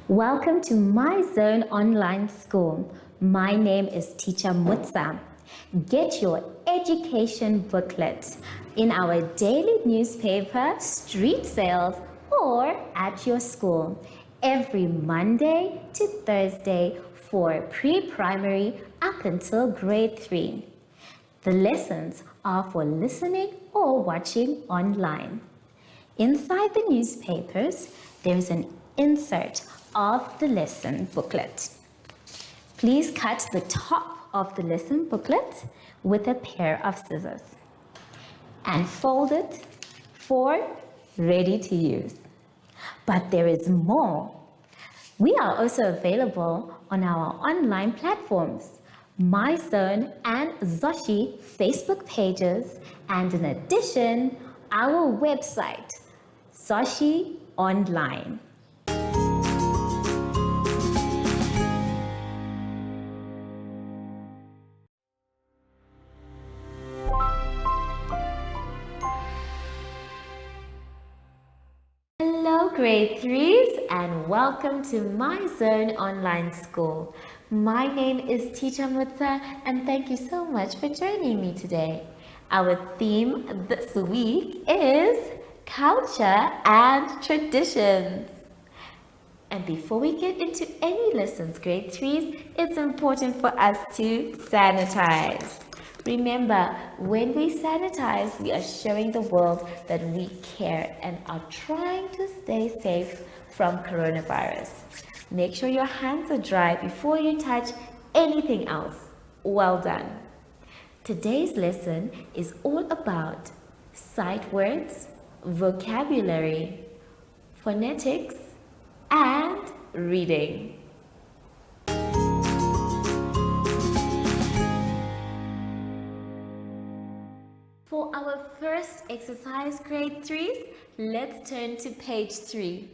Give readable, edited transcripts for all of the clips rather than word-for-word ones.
Welcome to My Zone Online School. My name is Teacher Mutsa. Get your education booklet in our daily newspaper, street sales, or at your school every Monday to Thursday for pre-primary up until grade 3. The lessons are for listening or watching online. Inside the newspapers, there is an insert of the lesson booklet. Please cut the top of the lesson booklet with a pair of scissors and fold it for ready to use. But there is more. We are also available on our online platforms, MyZone and Zoshi Facebook pages, and in addition, our website, Zoshi Online. Hello grade 3s and welcome to My Zone Online School. My name is Teacher Mutsa and thank you so much for joining me today. Our theme this week is culture and traditions. And before we get into any lessons, grade 3s, it's important for us to sanitize. Remember, when we sanitize, we are showing the world that we care and are trying to stay safe from coronavirus. Make sure your hands are dry before you touch anything else. Well done. Today's lesson is all about sight words, vocabulary, phonetics, and reading. For our first exercise, grade 3s, let's turn to page 3.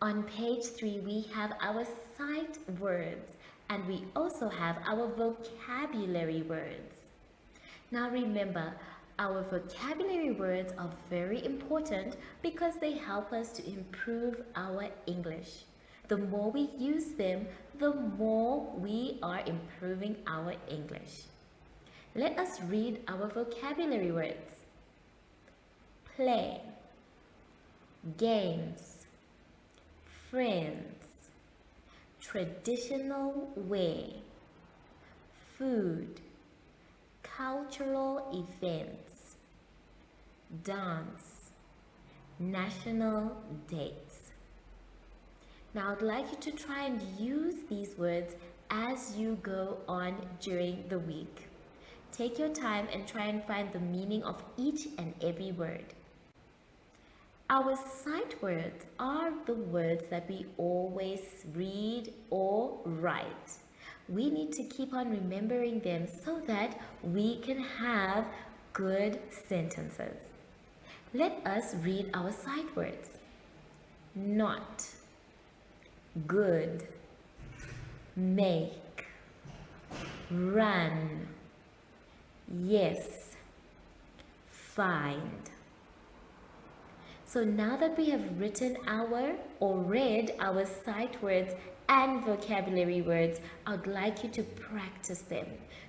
On page 3, we have our sight words and we also have our vocabulary words. Now remember, our vocabulary words are very important because they help us to improve our English. The more we use them, the more we are improving our English. Let us read our vocabulary words. Play, games, friends, traditional way, food, cultural events, dance, national dates. Now I'd like you to try and use these words as you go on during the week. Take your time and try and find the meaning of each and every word. Our sight words are the words that we always read or write. We need to keep on remembering them so that we can have good sentences. Let us read our sight words. Not, good, make, run, yes, find. So now that we have written or read our sight words and vocabulary words, I would like you to practice them.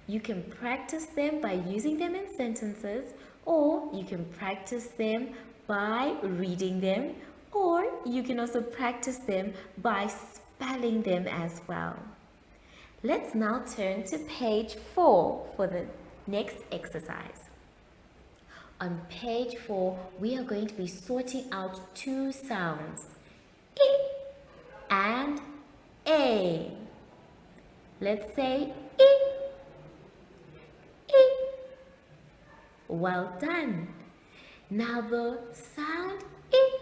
You can practice them by using them in sentences, or you can practice them by reading them, or you can also practice them by spelling them as well. Let's now turn to page 4 for the next exercise. On page 4, we are going to be sorting out two sounds, I and A. Let's say I, I. Well done. Now the sound I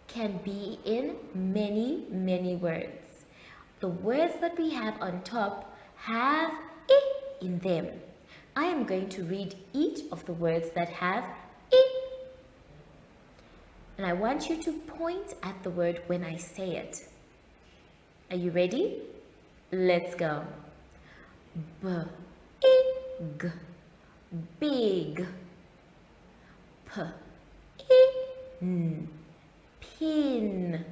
can be in many words. The words that we have on top have I in them. I am going to read each of the words that have I. And I want you to point at the word when I say it. Are you ready? Let's go. Big, big. Pin, pin.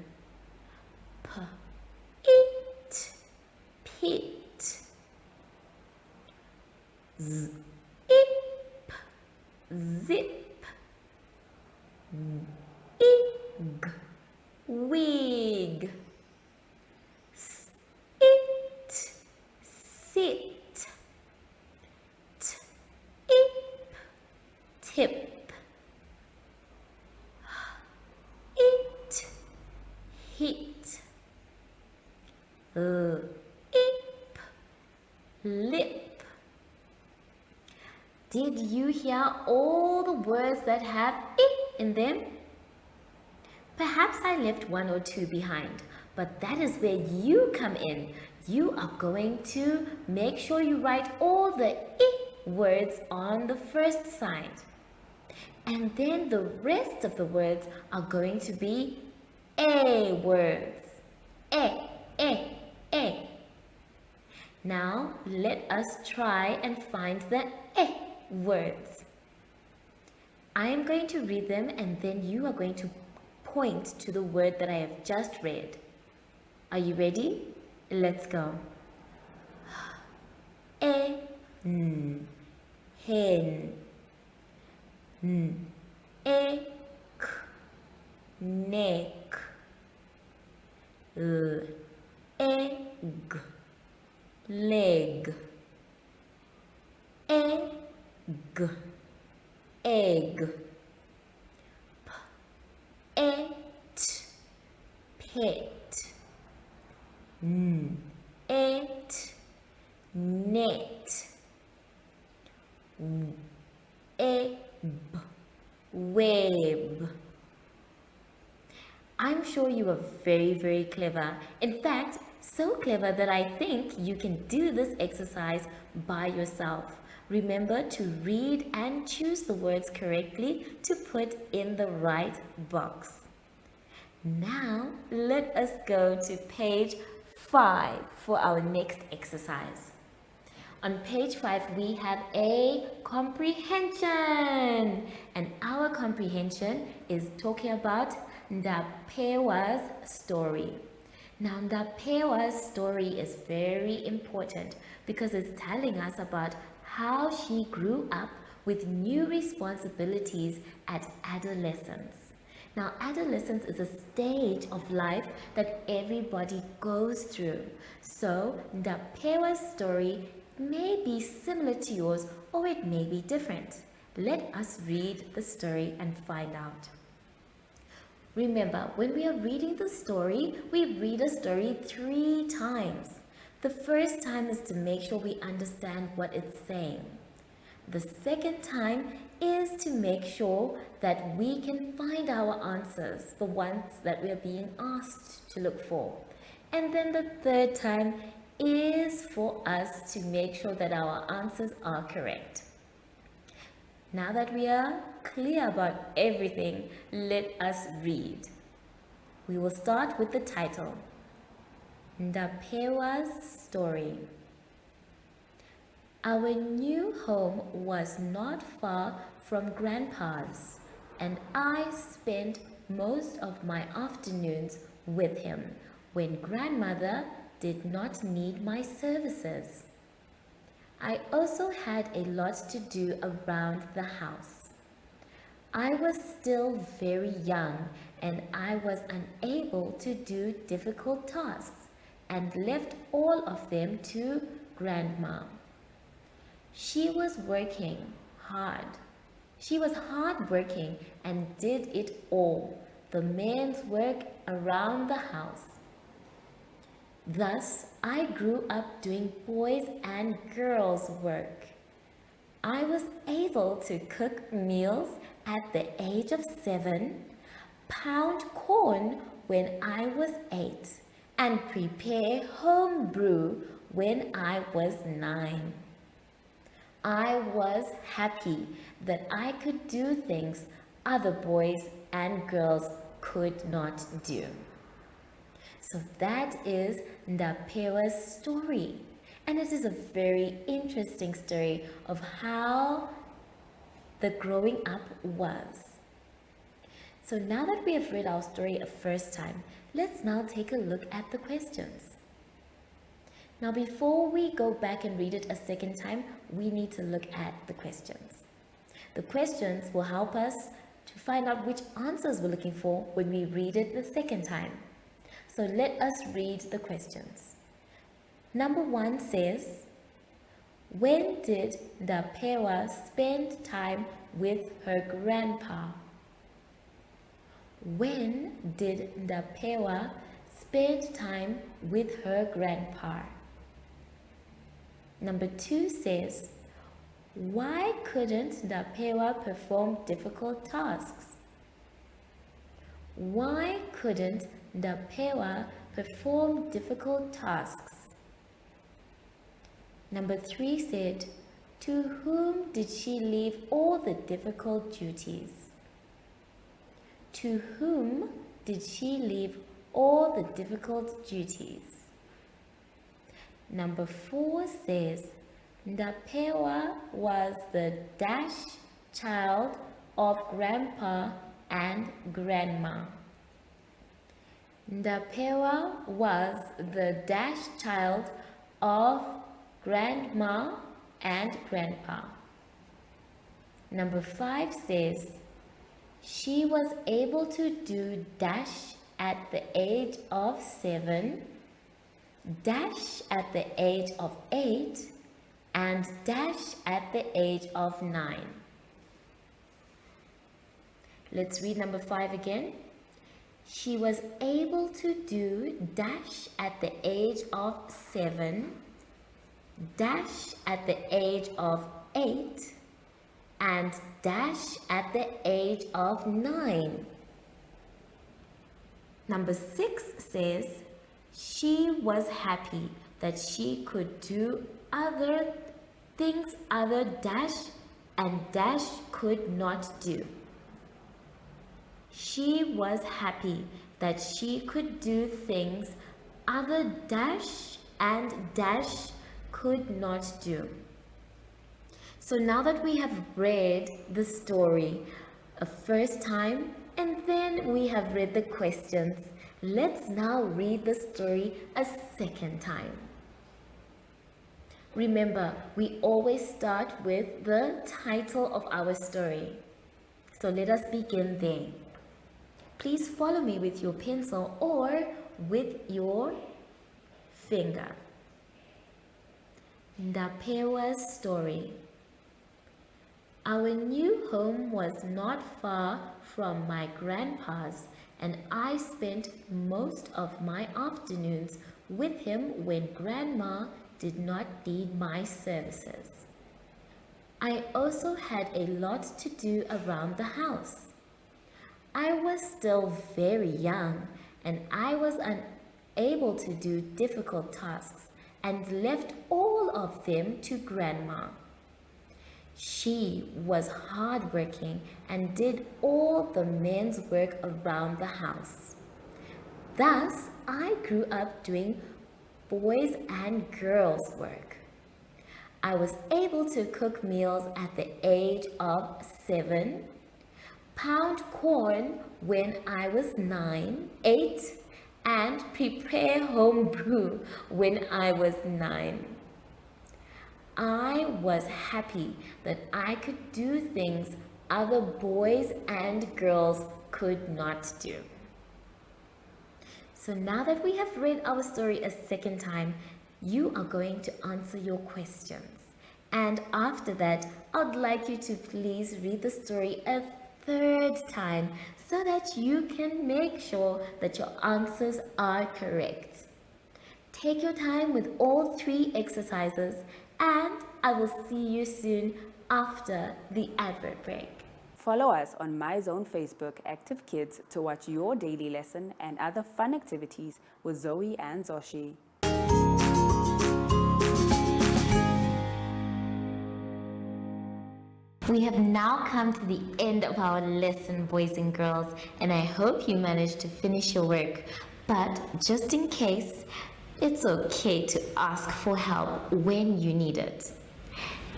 hit, zip, zip, ig, wig, sit, sit, tip, tip, it, hit, ip, lip. Did you hear all the words that have it in them? Perhaps I left one or two behind, but that is where you come in. You are going to make sure you write all the I words on the first side. And then the rest of the words are going to be A words. A. Now let us try and find the A words. I am going to read them and then you are going to point to the word that I have just read. Are you ready? Let's go. Hen, ek, neck, egg, leg, egg, egg, et, pet, et, net, ebb, web. I'm sure you are very, very clever. In fact, so clever that I think you can do this exercise by yourself. Remember to read and choose the words correctly to put in the right box. Now, let us go to page 5 for our next exercise. On page 5, we have a comprehension. And our comprehension is talking about Ndapewa's story. Now, Ndapewa's story is very important because it's telling us about how she grew up with new responsibilities at adolescence. Now, adolescence is a stage of life that everybody goes through. So, Ndapewa's story may be similar to yours or it may be different. Let us read the story and find out. Remember, when we are reading the story, we read a story 3 times. The first time is to make sure we understand what it's saying. The second time is to make sure that we can find our answers, the ones that we are being asked to look for. And then the third time is for us to make sure that our answers are correct. Now that we are clear about everything, let us read. We will start with the title, Ndapewa's story. Our new home was not far from Grandpa's, and I spent most of my afternoons with him when Grandmother did not need my services. I also had a lot to do around the house. I was still very young and I was unable to do difficult tasks and left all of them to Grandma. She was working hard. She was hardworking and did it all, the men's work around the house. Thus, I grew up doing boys' and girls' work. I was able to cook meals at the age of 7, pound corn when I was 8, and prepare home brew when I was 9. I was happy that I could do things other boys and girls could not do. So that is Ndapewa's story. And it is a very interesting story of how the growing up was. So now that we have read our story a first time, let's now take a look at the questions. Now, before we go back and read it a second time, we need to look at the questions. The questions will help us to find out which answers we're looking for when we read it the second time. So let us read the questions. Number 1 says, when did Ndapewa spend time with her grandpa? When did Ndapewa spend time with her grandpa? Number 2 says, why couldn't Ndapewa perform difficult tasks? Why couldn't Ndapewa perform difficult tasks? Number 3 said, to whom did she leave all the difficult duties? To whom did she leave all the difficult duties? Number 4 says, Ndapewa was the dash child of grandpa and grandma. Ndapewa was the dash child of grandma and grandpa. Number 5 says, she was able to do dash at the age of 7, dash at the age of 8, and dash at the age of 9. Let's read number 5 again. She was able to do dash at the age of 7, dash at the age of 8, and dash at the age of 9. Number 6 says, she was happy that she could do other things other dash and dash could not do. She was happy that she could do things other dash and dash could not do. So now that we have read the story a first time and then we have read the questions, let's now read the story a second time. Remember, we always start with the title of our story. So let us begin there. Please follow me with your pencil or with your finger. Ndapewa's story. Our new home was not far from my grandpa's, and I spent most of my afternoons with him when Grandma did not need my services. I also had a lot to do around the house. I was still very young and I was unable to do difficult tasks and left all of them to Grandma. She was hardworking and did all the men's work around the house. Thus, I grew up doing boys' and girls' work. I was able to cook meals at the age of 7, pound corn when I was 8, and prepare home brew when I was 9. I was happy that I could do things other boys and girls could not do. So now that we have read our story a second time, you are going to answer your questions. And after that, I'd like you to please read the story a third time so that you can make sure that your answers are correct. Take your time with all 3 exercises and I will see you soon after the advert break. Follow us on MyZone Facebook Active Kids to watch your daily lesson and other fun activities with Zoe and Zoshi. We have now come to the end of our lesson, boys and girls, and I hope you managed to finish your work. But just in case, it's okay to ask for help when you need it.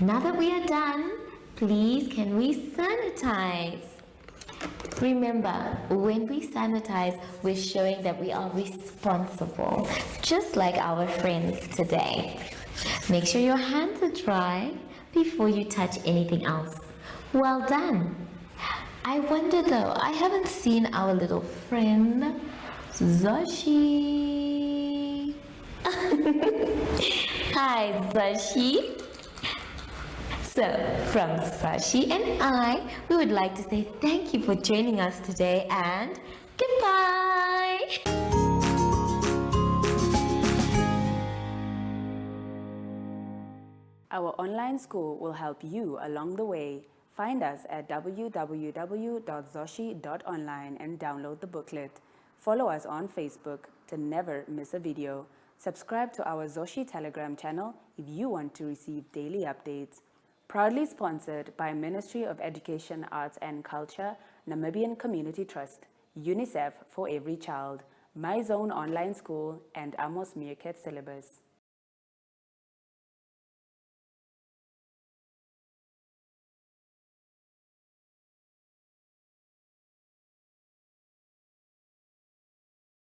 Now that we are done, please can we sanitize? Remember, when we sanitize, we're showing that we are responsible, just like our friends today. Make sure your hands are dry before you touch anything else. Well done. I wonder though, I haven't seen our little friend, Zoshi. Hi, Zoshi. So, from Sashi and I, we would like to say thank you for joining us today and goodbye! Our online school will help you along the way. Find us at www.zoshi.online and download the booklet. Follow us on Facebook to never miss a video. Subscribe to our Zoshi Telegram channel if you want to receive daily updates. Proudly sponsored by Ministry of Education, Arts and Culture, Namibian Community Trust, UNICEF for Every Child, My Zone Online School, and Amos Meerkat Syllabus.